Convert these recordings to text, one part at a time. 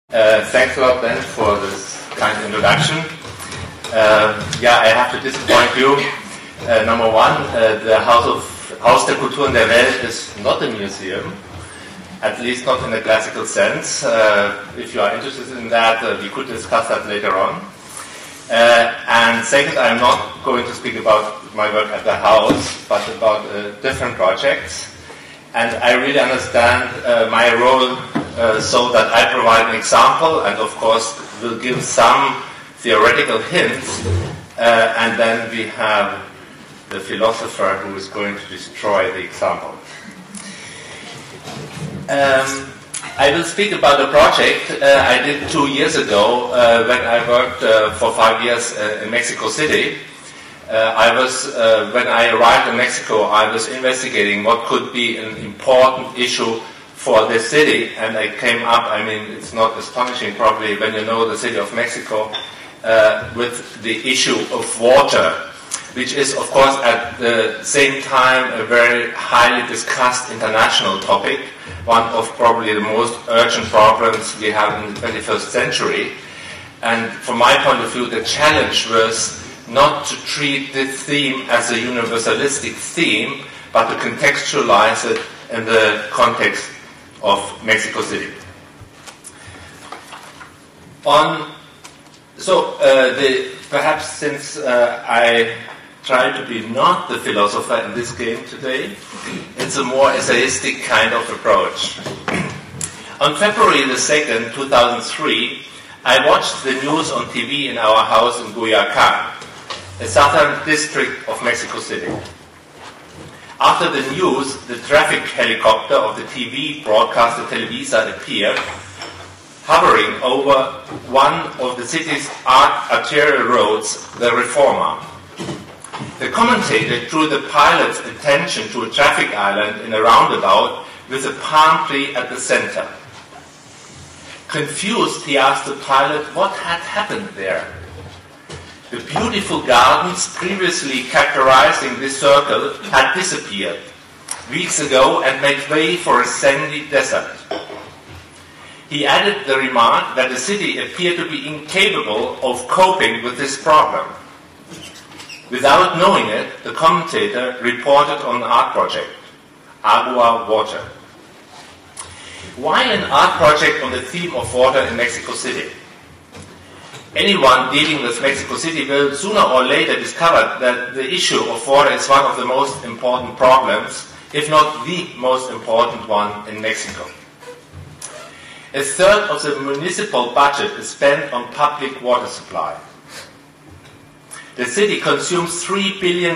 Thanks a lot, Bernd, for this kind introduction. I have to disappoint you. Number one, the Haus der Kulturen der Welt is not a museum, at least not in a classical sense. If you are interested in that, we could discuss that later on. And second, I'm not going to speak about my work at the house, but about different projects. And I really understand my role so that I provide an example and, of course, will give some theoretical hints. And then we have the philosopher who is going to destroy the example. I will speak about a project I did 2 years ago when I worked for 5 years in Mexico City. When I arrived in Mexico, I was investigating what could be an important issue for the city, and I came up, it's not astonishing probably when you know the city of Mexico, with the issue of water, which is of course at the same time a very highly discussed international topic, one of probably the most urgent problems we have in the 21st century. And from my point of view, the challenge was not to treat this theme as a universalistic theme, but to contextualize it in the context of Mexico City. Perhaps since I try to be not the philosopher in this game today, it's a more essayistic kind of approach. On February the 2nd, 2003, I watched the news on TV in our house in Guayacan, a southern district of Mexico City. After the news, the traffic helicopter of the TV broadcaster Televisa appeared, hovering over one of the city's arterial roads, the Reforma. The commentator drew the pilot's attention to a traffic island in a roundabout with a palm tree at the center. Confused, he asked the pilot what had happened there. The beautiful gardens previously characterizing this circle had disappeared weeks ago and made way for a sandy desert. He added the remark that the city appeared to be incapable of coping with this problem. Without knowing it, the commentator reported on an art project, Agua, water. Why an art project on the theme of water in Mexico City? Anyone dealing with Mexico City will sooner or later discover that the issue of water is one of the most important problems, if not the most important one in Mexico. A third of the municipal budget is spent on public water supply. The city consumes 3 billion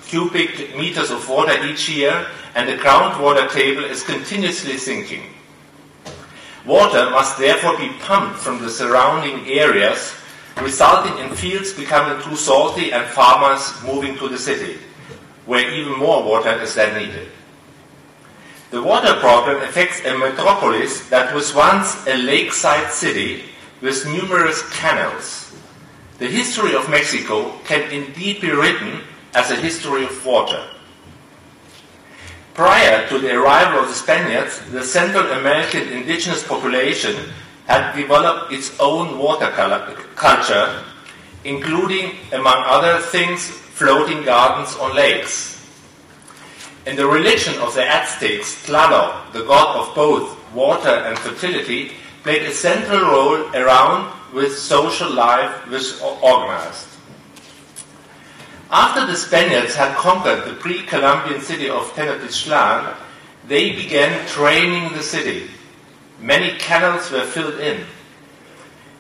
cubic meters of water each year, and the groundwater table is continuously sinking. Water must therefore be pumped from the surrounding areas, resulting in fields becoming too salty and farmers moving to the city, where even more water is then needed. The water problem affects a metropolis that was once a lakeside city with numerous canals. The history of Mexico can indeed be written as a history of water. Prior to the arrival of the Spaniards, the Central American indigenous population had developed its own water culture, including, among other things, floating gardens on lakes. In the religion of the Aztecs, Tlaloc, the god of both water and fertility, played a central role around which social life was organized. After the Spaniards had conquered the pre-Columbian city of Tenochtitlan, they began draining the city. Many canals were filled in.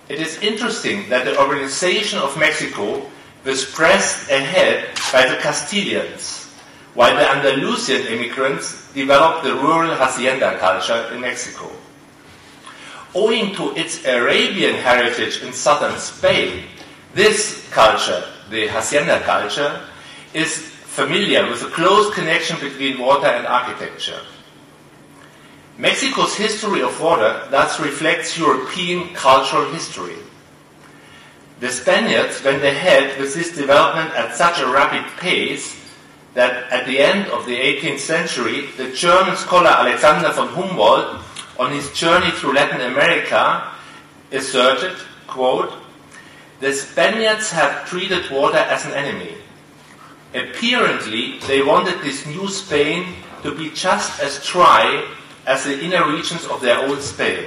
It is interesting that the organization of Mexico was pressed ahead by the Castilians, while the Andalusian immigrants developed the rural hacienda culture in Mexico. Owing to its Arabian heritage in southern Spain, this culture, the hacienda culture, is familiar with a close connection between water and architecture. Mexico's history of water thus reflects European cultural history. The Spaniards went ahead with this development at such a rapid pace that at the end of the 18th century, the German scholar Alexander von Humboldt, on his journey through Latin America, asserted, quote, "The Spaniards have treated water as an enemy. Apparently, they wanted this new Spain to be just as dry as the inner regions of their old Spain."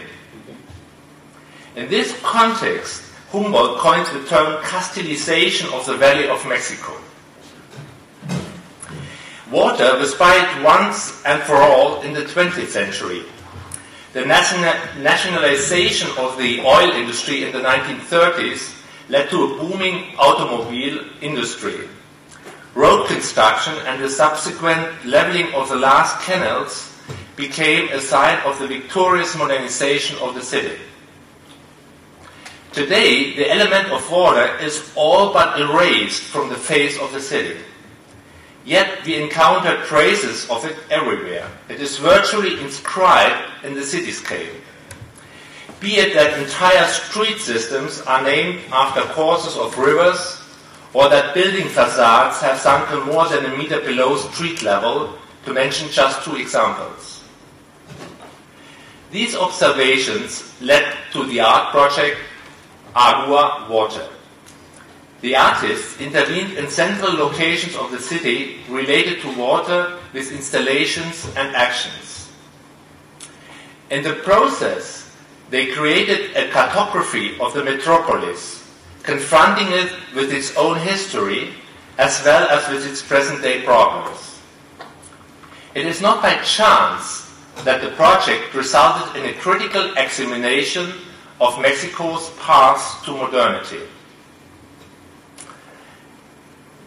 In this context, Humboldt coined the term Castilization of the Valley of Mexico. Water was spied once and for all in the 20th century. The nationalization of the oil industry in the 1930s led to a booming automobile industry. Road construction and the subsequent leveling of the last canals became a sign of the victorious modernization of the city. Today, the element of water is all but erased from the face of the city. Yet we encounter traces of it everywhere. It is virtually inscribed in the cityscape. Be it that entire street systems are named after courses of rivers, or that building facades have sunken more than a meter below street level, to mention just two examples. These observations led to the art project Agua Water. The artists intervened in central locations of the city related to water with installations and actions. In the process, they created a cartography of the metropolis, confronting it with its own history as well as with its present-day problems. It is not by chance that the project resulted in a critical examination of Mexico's path to modernity.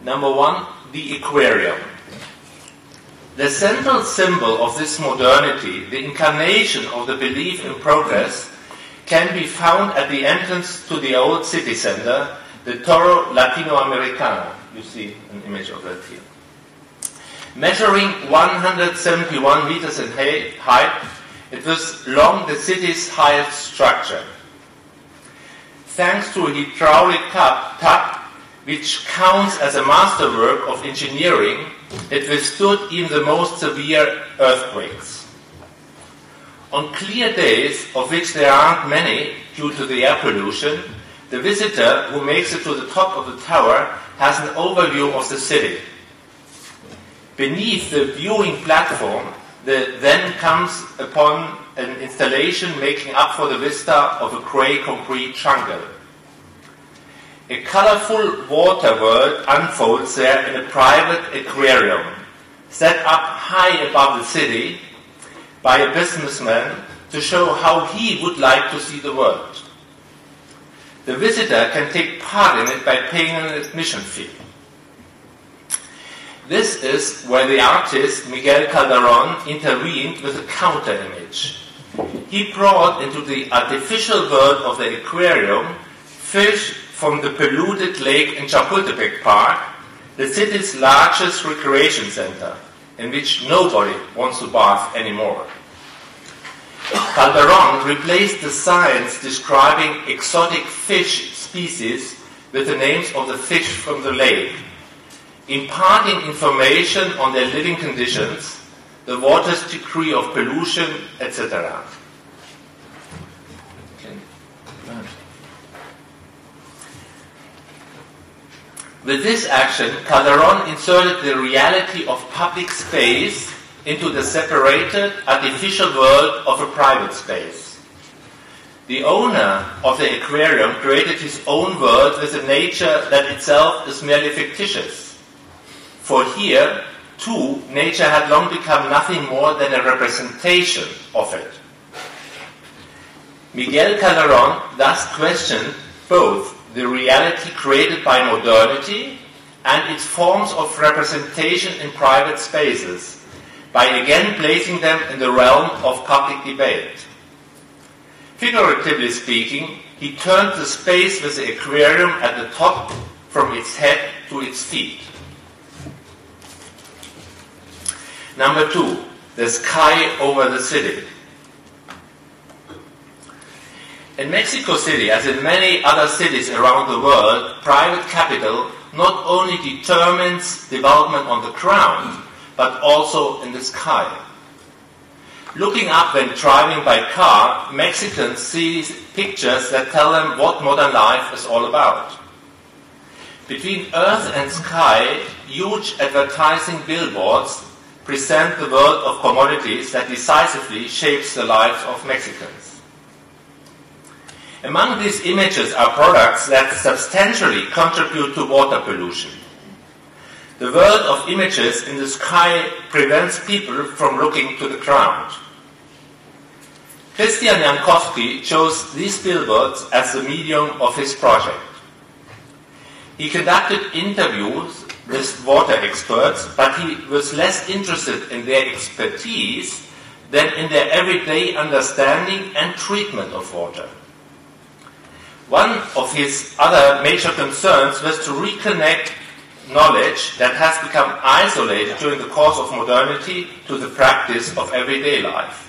Number one, the aquarium. The central symbol of this modernity, the incarnation of the belief in progress, can be found at the entrance to the old city center, the Toro Latinoamericana. You see an image of that here. Measuring 171 meters in height, it was long the city's highest structure. Thanks to a hydraulic tub, which counts as a masterwork of engineering, it withstood even the most severe earthquakes. On clear days, of which there aren't many due to the air pollution, the visitor who makes it to the top of the tower has an overview of the city. Beneath the viewing platform, then comes upon an installation making up for the vista of a grey concrete jungle. A colorful water world unfolds there in a private aquarium, set up high above the city by a businessman to show how he would like to see the world. The visitor can take part in it by paying an admission fee. This is where the artist Miguel Calderon intervened with a counter-image. He brought into the artificial world of the aquarium fish from the polluted lake in Chapultepec Park, the city's largest recreation center, in which nobody wants to bath anymore. Calderon replaced the signs describing exotic fish species with the names of the fish from the lake, imparting information on their living conditions, the water's degree of pollution, etc. With this action, Calderon inserted the reality of public space into the separated artificial world of a private space. The owner of the aquarium created his own world with a nature that itself is merely fictitious. For here, too, nature had long become nothing more than a representation of it. Miguel Calderon thus questioned both the reality created by modernity and its forms of representation in private spaces, by again placing them in the realm of public debate. Figuratively speaking, he turned the space with the aquarium at the top from its head to its feet. Number two, the sky over the city. In Mexico City, as in many other cities around the world, private capital not only determines development on the ground, but also in the sky. Looking up when driving by car, Mexicans see pictures that tell them what modern life is all about. Between earth and sky, huge advertising billboards present the world of commodities that decisively shapes the lives of Mexicans. Among these images are products that substantially contribute to water pollution. The world of images in the sky prevents people from looking to the ground. Christian Jankowski chose these billboards as the medium of his project. He conducted interviews with water experts, but he was less interested in their expertise than in their everyday understanding and treatment of water. One of his other major concerns was to reconnect knowledge that has become isolated during the course of modernity to the practice of everyday life.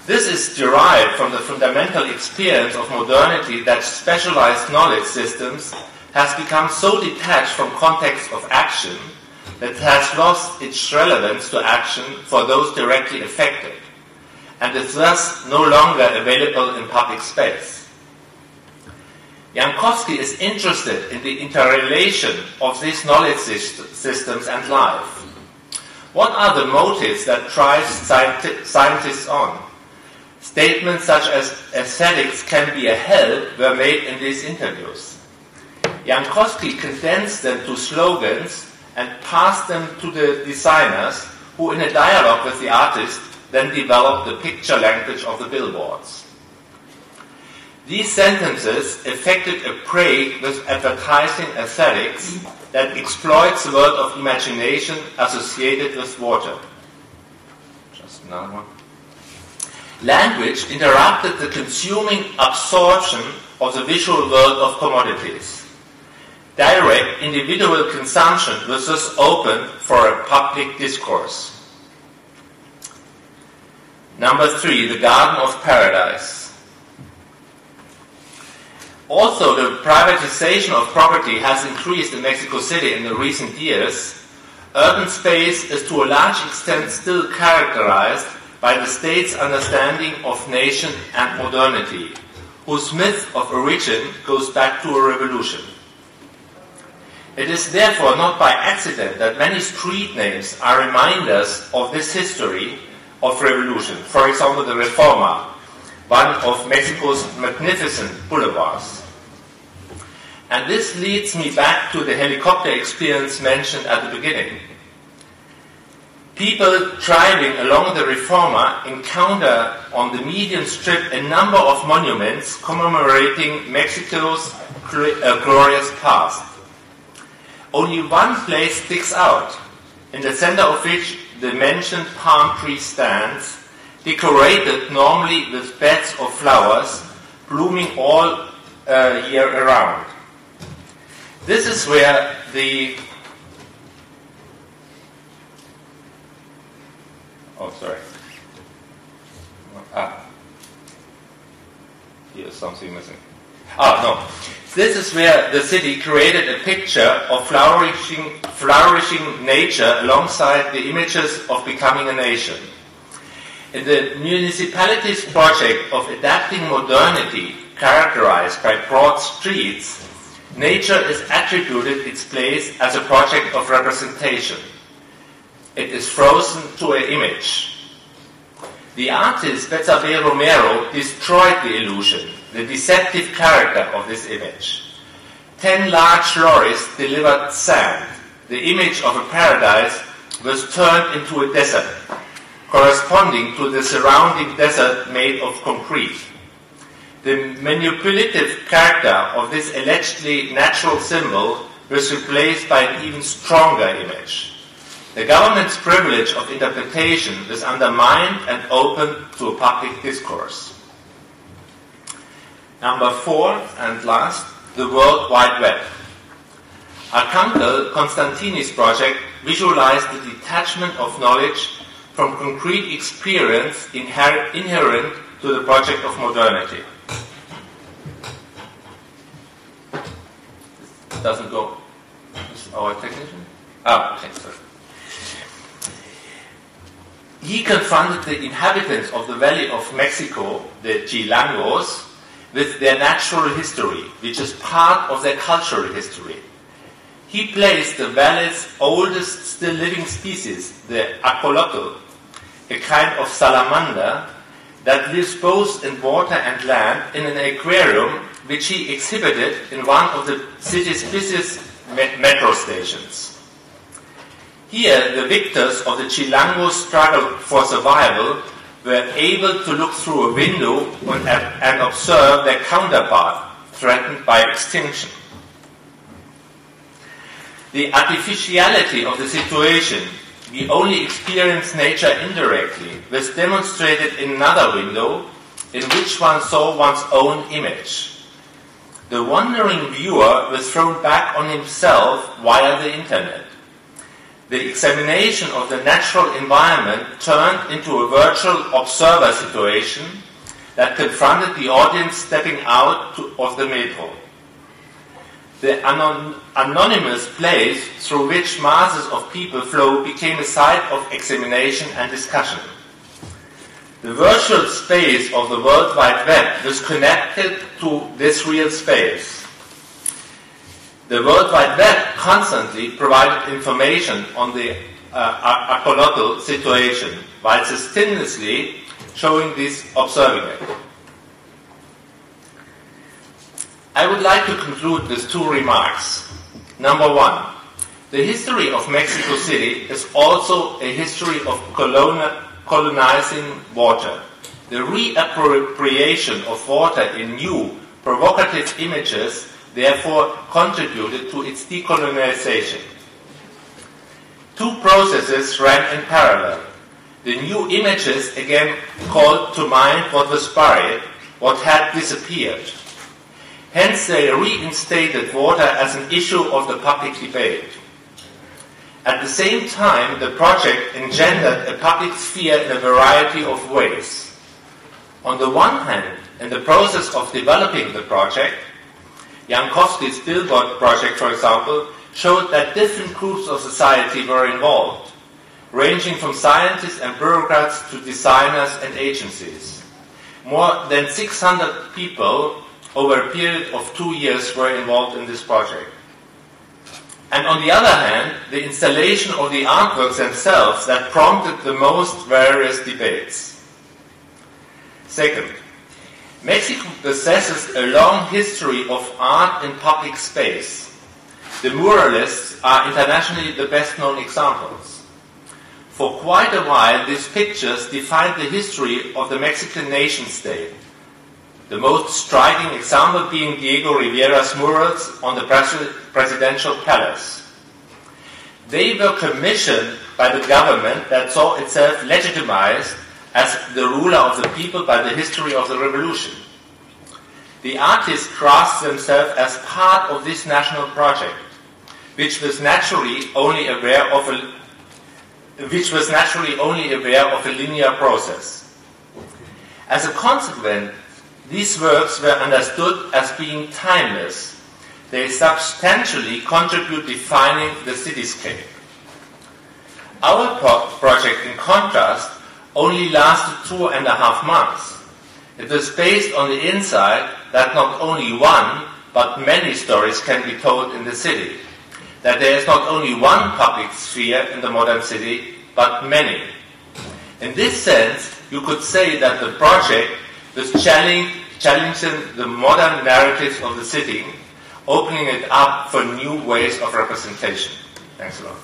This is derived from the fundamental experience of modernity that specialized knowledge systems has become so detached from context of action that it has lost its relevance to action for those directly affected, and is thus no longer available in public space. Jankowski is interested in the interrelation of these knowledge systems and life. What are the motives that drive scientists on? Statements such as aesthetics can be a help were made in these interviews. Jankowski condensed them to slogans and passed them to the designers, who in a dialogue with the artist then developed the picture language of the billboards. These sentences effected a break with advertising aesthetics that exploits the world of imagination associated with water. Just another one. Language interrupted the consuming absorption of the visual world of commodities. Direct individual consumption was thus open for a public discourse. Number 3, the Garden of Paradise. Although the privatization of property has increased in Mexico City in the recent years, urban space is to a large extent still characterized by the state's understanding of nation and modernity, whose myth of origin goes back to a revolution. It is therefore not by accident that many street names are reminders of this history of revolution. For example, the Reforma, one of Mexico's magnificent boulevards. And this leads me back to the helicopter experience mentioned at the beginning. People driving along the Reforma encounter on the median strip a number of monuments commemorating Mexico's glorious past. Only one place sticks out, in the center of which the mentioned palm tree stands, decorated normally with beds of flowers, blooming all year around. This is where the... Oh, sorry. Here's something missing. No. This is where the city created a picture of flourishing nature alongside the images of becoming a nation. In the municipality's project of adapting modernity, characterized by broad streets, nature is attributed its place as a project of representation. It is frozen to an image. The artist Betsabe Romero destroyed the illusion, the deceptive character of this image. 10 large lorries delivered sand. The image of a paradise was turned into a desert, corresponding to the surrounding desert made of concrete. The manipulative character of this allegedly natural symbol was replaced by an even stronger image. The government's privilege of interpretation was undermined and opened to a public discourse. Number 4, and last, the World Wide Web. Arcangel Constantini's project visualized the detachment of knowledge from concrete experience inherent to the project of modernity. It doesn't go. Is our technician? Okay, sorry. He confronted the inhabitants of the Valley of Mexico, the Chilangos, with their natural history, which is part of their cultural history. He placed the valley's oldest still living species, the axolotl, a kind of salamander that lives both in water and land, in an aquarium which he exhibited in one of the city's busiest metro stations. Here, the victors of the Chilango struggle for survival were able to look through a window and observe their counterpart threatened by extinction. The artificiality of the situation, we only experience nature indirectly, was demonstrated in another window in which one saw one's own image. The wandering viewer was thrown back on himself via the internet. The examination of the natural environment turned into a virtual observer situation that confronted the audience stepping out of the metro. The anonymous place through which masses of people flow became a site of examination and discussion. The virtual space of the World Wide Web was connected to this real space. The World Wide Web constantly provided information on the axolotl situation, while simultaneously showing this, observing it. I would like to conclude with two remarks. Number one, the history of Mexico City is also a history of colonizing water. The reappropriation of water in new, provocative images therefore contributed to its decolonization. Two processes ran in parallel. The new images again called to mind what was buried, what had disappeared. Hence they reinstated water as an issue of the public debate. At the same time, the project engendered a public sphere in a variety of ways. On the one hand, in the process of developing the project, Jankowski's billboard project, for example, showed that different groups of society were involved, ranging from scientists and bureaucrats to designers and agencies. More than 600 people over a period of 2 years were involved in this project. And on the other hand, the installation of the artworks themselves that prompted the most various debates. Second, Mexico possesses a long history of art in public space. The muralists are internationally the best-known examples. For quite a while, these pictures defined the history of the Mexican nation-state, the most striking example being Diego Rivera's murals on the presidential palace. They were commissioned by the government that saw itself legitimized as the ruler of the people by the history of the revolution. The artists grasped themselves as part of this national project, which was naturally only aware of a linear process. As a consequence, these works were understood as being timeless. They substantially contribute defining the cityscape. Our project, in contrast, only lasted 2.5 months. It was based on the insight that not only one, but many stories can be told in the city. That there is not only one public sphere in the modern city, but many. In this sense, you could say that the project was challenging the modern narratives of the city, opening it up for new ways of representation. Thanks a lot.